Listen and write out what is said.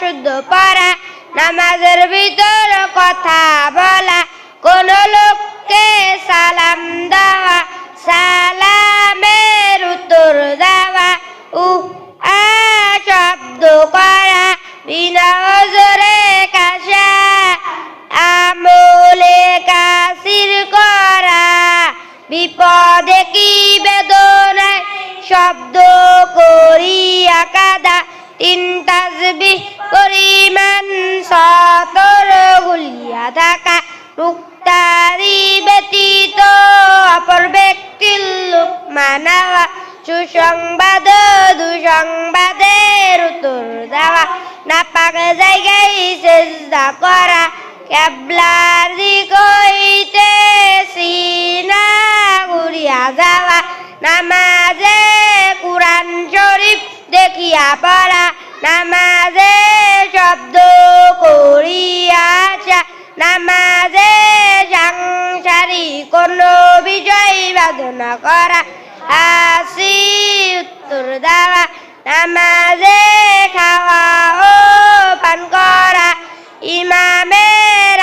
শুদ্ধ পড়া, নামাজের ভিতর কথা বলা, কোন লোককে সালাম দেওয়া, সালামের উত্তর দেওয়া, শব্দ করা, বিনা ওজরে কাশা, আমলে কাসির করা, বিপদে কি বেদনায় শব্দ করিয়া কাদা, তিন তাসবিহ পরিমাণ সতর গুলিয়া থাকা, মুক্তারি ব্যতীত অপর ব্যক্তির লুকমা নেওয়া, সুসংবাদ দুঃসংবাদের উত্তর দেওয়া, নাপাক জায়গায় সেজদা করা, কিবলার দিক হইতে সিনা ঘুরিয়া যাওয়া, নামাজে কুরআন শরীফ দেখিয়া পড়া, নামাজে শব্দ করিয়া আসা, নামাজে সাংসারিক কোন বিষয় বাধনা করা, হাসি উত্তর দেওয়া, নামাজে খাওয়া ও পান করা, ইমামের